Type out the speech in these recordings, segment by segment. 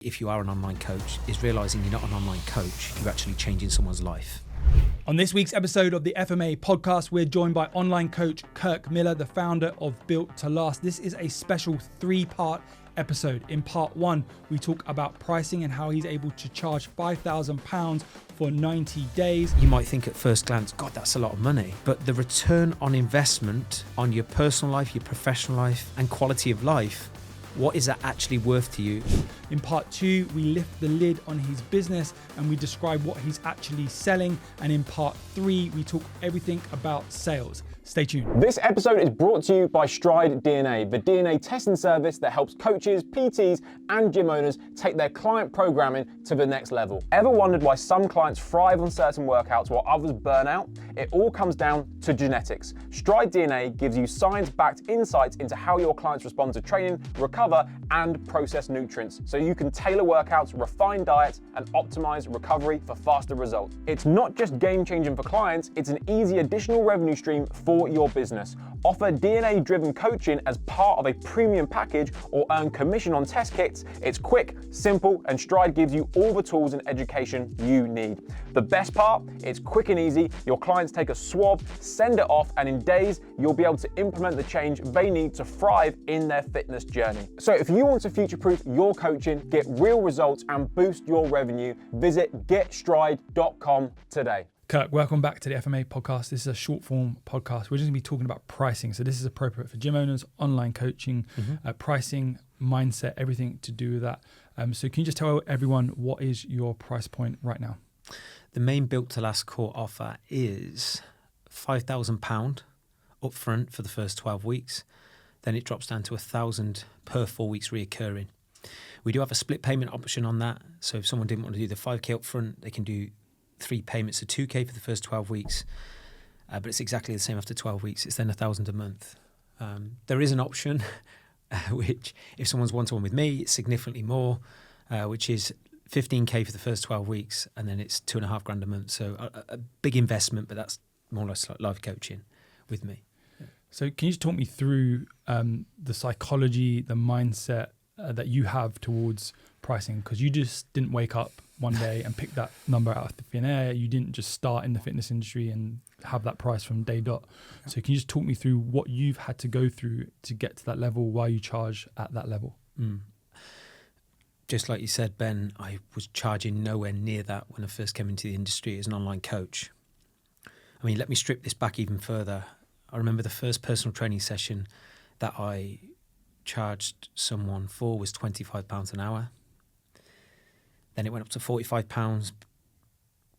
if you are an online coach, is realizing you're not an online coach, you're actually changing someone's life. On this week's episode of the FMA podcast, we're joined by online coach Kirk Miller, the founder of Built to Last. This is a special 3-part episode. In part 1, we talk about pricing and how he's able to charge £5,000 for 90 days. You might think at first glance, God, that's a lot of money. But the return on investment on your personal life, your professional life, and quality of life, what is that actually worth to you? In part 2, we lift the lid on his business and we describe what he's actually selling. And in part 3, we talk everything about sales. Stay tuned. This episode is brought to you by Stride DNA, the DNA testing service that helps coaches, PTs, and gym owners take their client programming to the next level. Ever wondered why some clients thrive on certain workouts while others burn out? It all comes down to genetics. Stride DNA gives you science-backed insights into how your clients respond to training, recover, and process nutrients, so you can tailor workouts, refine diets, and optimize recovery for faster results. It's not just game-changing for clients, it's an easy additional revenue stream for your business. Offer DNA-driven coaching as part of a premium package or earn commission on test kits. It's quick, simple, and Stride gives you all the tools and education you need. The best part, it's quick and easy. Your clients take a swab, send it off, and in days, you'll be able to implement the change they need to thrive in their fitness journey. So if you want to future-proof your coaching, get real results, and boost your revenue, visit getstride.com today. Kirk, welcome back to the FMA podcast. This is a short form podcast. We're just going to be talking about pricing. So this is appropriate for gym owners, online coaching, pricing, mindset, everything to do with that. So can you just tell everyone what is your price point right now? The main Built to Last core offer is £5,000 upfront for the first 12 weeks. Then it drops down to £1,000 per 4 weeks reoccurring. We do have a split payment option on that. So if someone didn't want to do the 5K upfront, they can do 3 payments of 2K for the first 12 weeks, but it's exactly the same after 12 weeks. It's then £1,000 a month. There is an option, which if someone's one-to-one with me, it's significantly more, which is 15K for the first 12 weeks, and then it's £2,500 a month. So a big investment, but that's more or less like live coaching with me. So can you just talk me through the psychology, the mindset that you have towards pricing? Because you just didn't wake up one day and pick that number out of the thin air. You didn't just start in the fitness industry and have that price from day dot. So can you just talk me through what you've had to go through to get to that level, why you charge at that level? Just like you said, Ben, I was charging nowhere near that when I first came into the industry as an online coach. I mean, let me strip this back even further. I remember the first personal training session that I charged someone for was £25 an hour. Then it went up to £45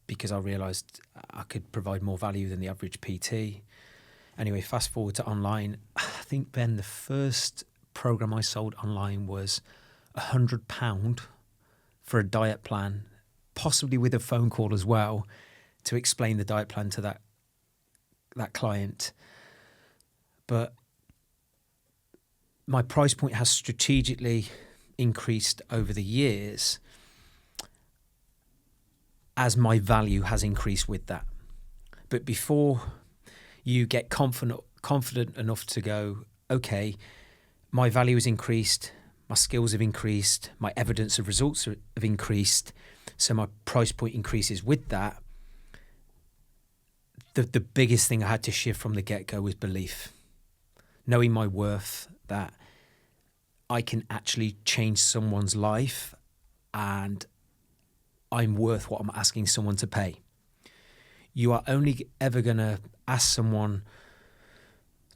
because I realised I could provide more value than the average PT. Anyway, fast forward to online. I think, Ben, the first program I sold online was £100 for a diet plan, possibly with a phone call as well, to explain the diet plan to that client. But my price point has strategically increased over the years as my value has increased with that. But before you get confident enough to go, okay, my value has increased, my skills have increased, my evidence of results have increased, so my price point increases with that. The biggest thing I had to shift from the get-go was belief. Knowing my worth, that I can actually change someone's life and I'm worth what I'm asking someone to pay. You are only ever going to ask someone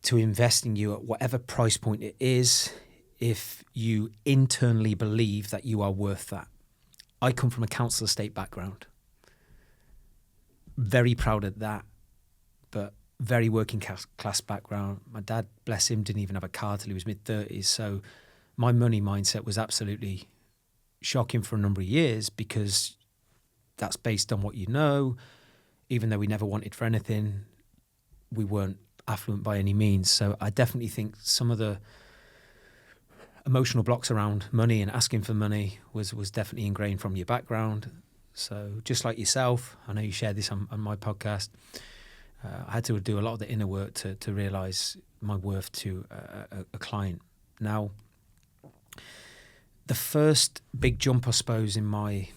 to invest in you at whatever price point it is if you internally believe that you are worth that. I come from a council estate background. Very proud of that, but very working class background. My dad, bless him, didn't even have a car till he was mid-30s. So my money mindset was absolutely shocking for a number of years because that's based on what you know. Even though we never wanted for anything, we weren't affluent by any means. So I definitely think some of the emotional blocks around money and asking for money was definitely ingrained from your background. So just like yourself, I know you shared this on my podcast, I had to do a lot of the inner work to realise my worth to a client. Now, the first big jump, I suppose, in my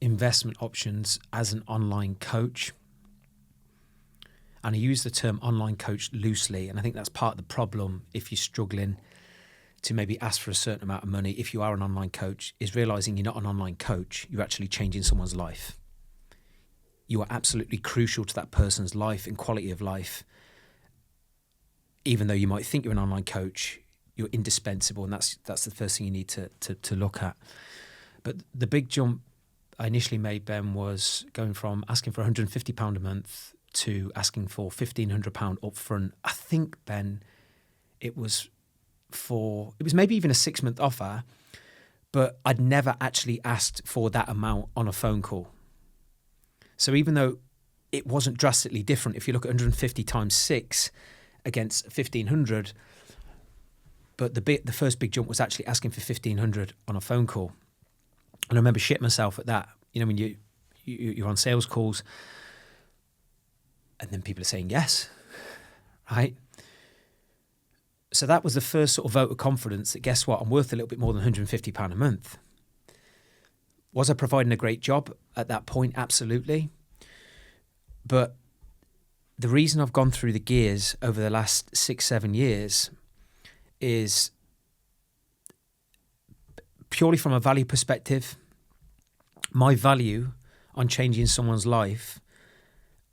investment options as an online coach, and I use the term online coach loosely, and I think that's part of the problem if you're struggling to maybe ask for a certain amount of money, if you are an online coach, is realizing you're not an online coach, you're actually changing someone's life. You are absolutely crucial to that person's life and quality of life. Even though you might think you're an online coach, you're indispensable, and that's the first thing you need to look at. But the big jump I initially made, Ben, was going from asking for £150 a month to asking for £1,500 up front. I think, Ben, it was maybe even a 6-month offer, but I'd never actually asked for that amount on a phone call. So even though it wasn't drastically different, if you look at 150 times 6 against 1,500, but the first big jump was actually asking for 1,500 on a phone call. And I remember shitting myself at that. You know, when you're on sales calls and then people are saying yes, right? So that was the first sort of vote of confidence that, guess what, I'm worth a little bit more than £150 a month. Was I providing a great job at that point? Absolutely. But the reason I've gone through the gears over the last 6-7 years is purely from a value perspective. My value on changing someone's life,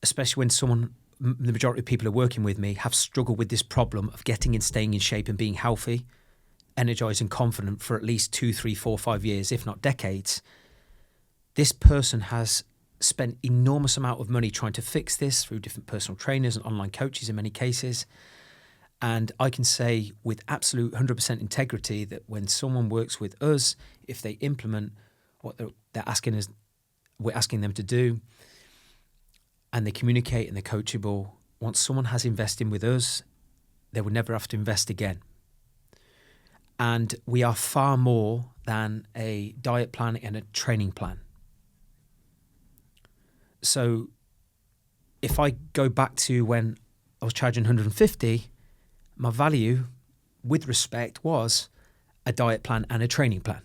especially when the majority of people who are working with me have struggled with this problem of getting and staying in shape and being healthy, energized and confident for at least 2, 3, 4, 5 years, if not decades. This person has spent enormous amount of money trying to fix this through different personal trainers and online coaches in many cases. And I can say with absolute 100% integrity that when someone works with us, if they implement what they're asking us, we're asking them to do, and they communicate and they're coachable, once someone has invested with us, they will never have to invest again. And we are far more than a diet plan and a training plan. So if I go back to when I was charging 150, my value, with respect, was a diet plan and a training plan.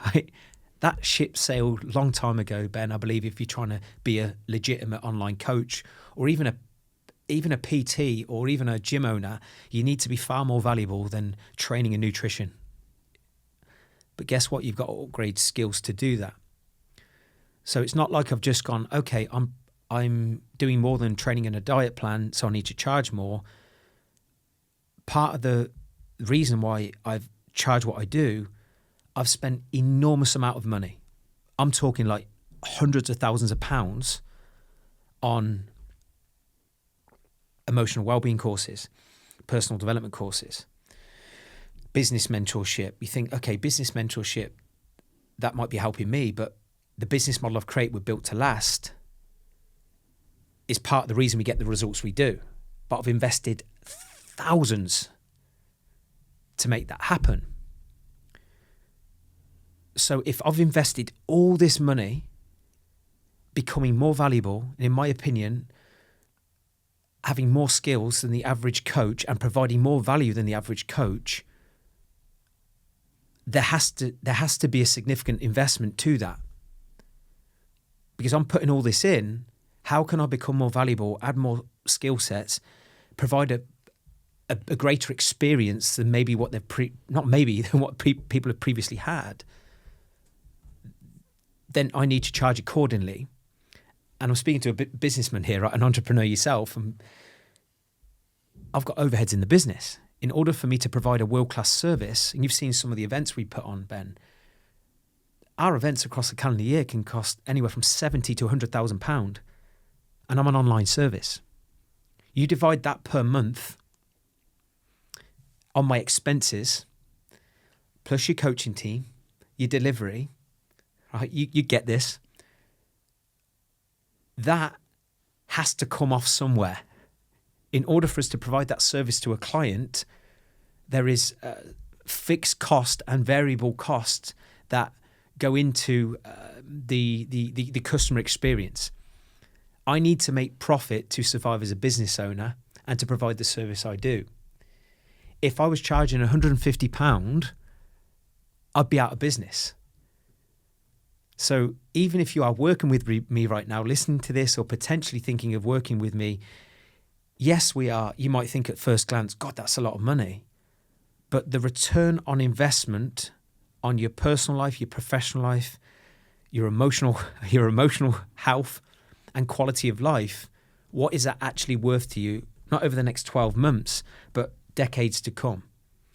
Right? That ship sailed a long time ago, Ben. I believe if you're trying to be a legitimate online coach or even a PT or even a gym owner, you need to be far more valuable than training and nutrition. But guess what? You've got to upgrade skills to do that. So it's not like I've just gone, okay, I'm doing more than training in a diet plan, so I need to charge more. Part of the reason why I've charged what I do, I've spent enormous amount of money. I'm talking like hundreds of thousands of pounds on emotional wellbeing courses, personal development courses, business mentorship. You think, okay, business mentorship, that might be helping me, but the business model I've created, we're built to last, is part of the reason we get the results we do. But I've invested thousands to make that happen. So if I've invested all this money becoming more valuable, and in my opinion, having more skills than the average coach and providing more value than the average coach, there has to be a significant investment to that. Because I'm putting all this in, how can I become more valuable, add more skill sets, provide a greater experience than maybe what they've than what people have previously had? Then I need to charge accordingly. And I'm speaking to a businessman here, right? An entrepreneur yourself, and I've got overheads in the business. In order for me to provide a world-class service, and you've seen some of the events we put on, Ben, our events across the calendar year can cost anywhere from £70,000 to £100,000, and I'm an online service. You divide that per month on my expenses, plus your coaching team, your delivery, right? You get this. That has to come off somewhere. In order for us to provide that service to a client, there is fixed cost and variable costs that go into the customer experience. I need to make profit to survive as a business owner and to provide the service I do. If I was charging £150 I'd be out of business. So even if you are working with me right now, listening to this or potentially thinking of working with me, yes, we are. You might think at first glance, God, that's a lot of money. But the return on investment on your personal life, your professional life, your emotional health and quality of life, what is that actually worth to you? Not over the next 12 months, but decades to come.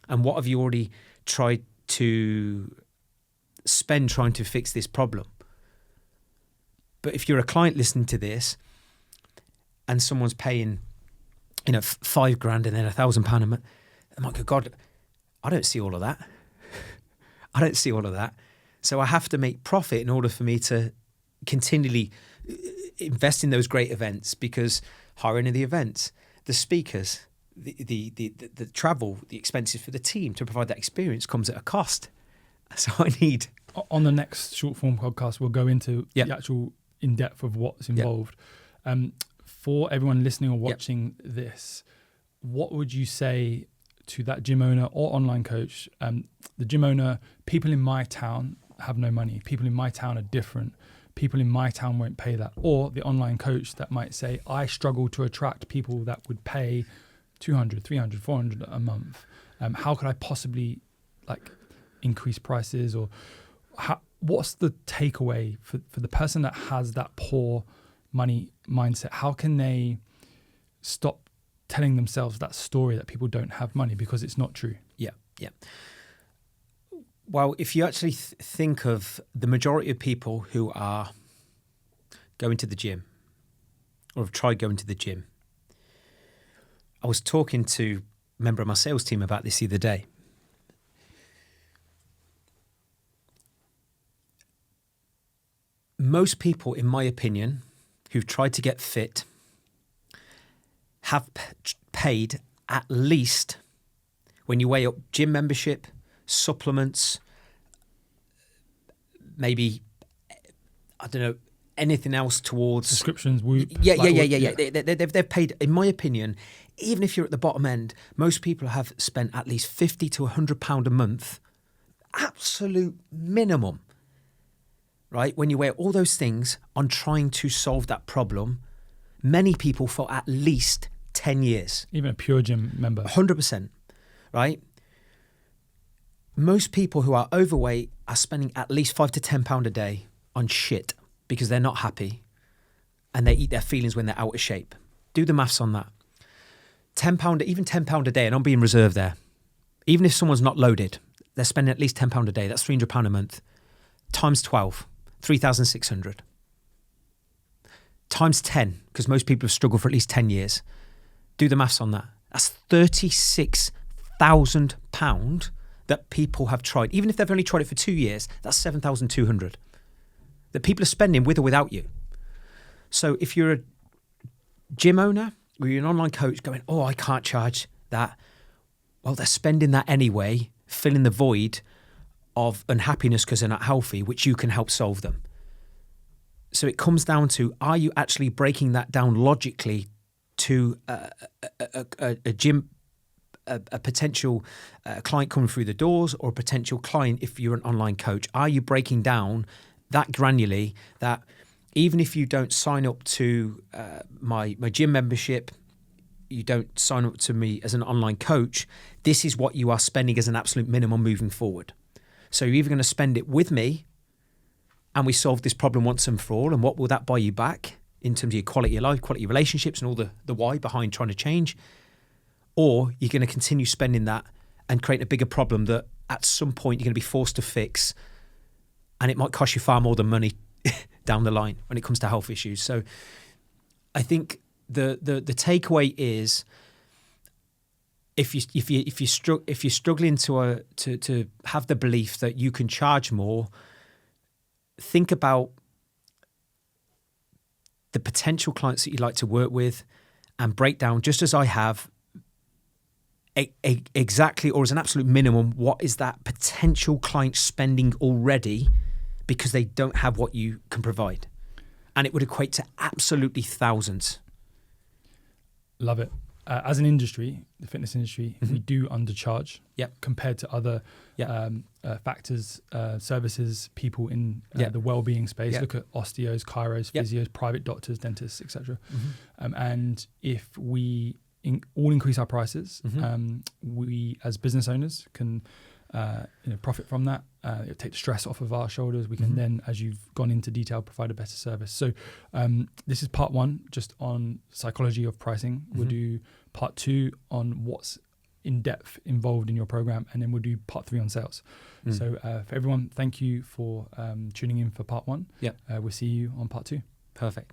And what have you already tried to spend trying to fix this problem? But if you're a client listening to this and someone's paying, $5,000 and then £1,000 a month, I'm like, God, I don't see all of that. I don't see all of that. So I have to make profit in order for me to continually invest in those great events, because hiring of the events, the speakers, the travel, the expenses for the team to provide that experience comes at a cost. So I need... On the next short form podcast, we'll go into the actual in depth of what's involved. For everyone listening or watching this, what would you say to that gym owner or online coach? The gym owner, people in my town have no money. People in my town are different. People in my town won't pay that. Or the online coach that might say, I struggle to attract people that would pay 200, 300, 400 a month. How could I possibly increase prices? Or what's the takeaway for the person that has that poor money mindset? How can they stop telling themselves that story that people don't have money, because it's not true? Yeah. Well, if you actually think of the majority of people who are going to the gym or have tried going to the gym, I was talking to a member of my sales team about this the other day. Most people, in my opinion, who've tried to get fit have paid at least, when you weigh up gym membership, supplements, maybe, I don't know, anything else towards... Subscriptions, Whoop. Yeah. They've paid, in my opinion, even if you're at the bottom end, most people have spent at least £50 to £100 a month, absolute minimum, right? When you weigh all those things on trying to solve that problem, many people for at least 10 years. Even a pure gym member. 100%, right? Most people who are overweight are spending at least £5 to £10 a day on shit because they're not happy and they eat their feelings when they're out of shape. Do the maths on that. Even £10 a day, and I'm being reserved there. Even if someone's not loaded, they're spending at least £10 a day. That's £300 a month. Times 12, 3,600. Times 10, because most people have struggled for at least 10 years. Do the maths on that. That's £36,000 that people have tried. Even if they've only tried it for 2 years, that's 7,200 that people are spending with or without you. So if you're a gym owner or you're an online coach going, oh, I can't charge that. Well, they're spending that anyway, filling the void of unhappiness because they're not healthy, which you can help solve them. So it comes down to, are you actually breaking that down logically to a gym, a potential client coming through the doors, or a potential client if you're an online coach? Are you breaking down that granularly that even if you don't sign up to my gym membership, you don't sign up to me as an online coach, this is what you are spending as an absolute minimum moving forward. So you're either going to spend it with me and we solve this problem once and for all, and what will that buy you back in terms of your quality of life, quality of relationships, and all the why behind trying to change, or you're going to continue spending that and create a bigger problem that at some point you're going to be forced to fix, and it might cost you far more than money down the line when it comes to health issues. So I think the takeaway is, if you're struggling to have the belief that you can charge more, think about the potential clients that you'd like to work with and break down, just as I have, exactly, or as an absolute minimum, what is that potential client spending already because they don't have what you can provide. And it would equate to absolutely thousands. Love it. as an industry, the fitness industry, we do undercharge Yep. compared to other Yep. factors, services, people in Yep. the well-being space. Yep. Look at osteos, chiros, Yep. physios, private doctors, dentists, etc. Mm-hmm. And if we all increase our prices, Mm-hmm. we as business owners can profit from that. It'll take the stress off of our shoulders. We can Mm-hmm. then, as you've gone into detail, provide a better service. So this is part one, just on psychology of pricing. We'll do part two on what's in depth involved in your program, and then we'll do part three on sales. So for everyone, thank you for tuning in for part one. Yep. We'll see you on part two. Perfect.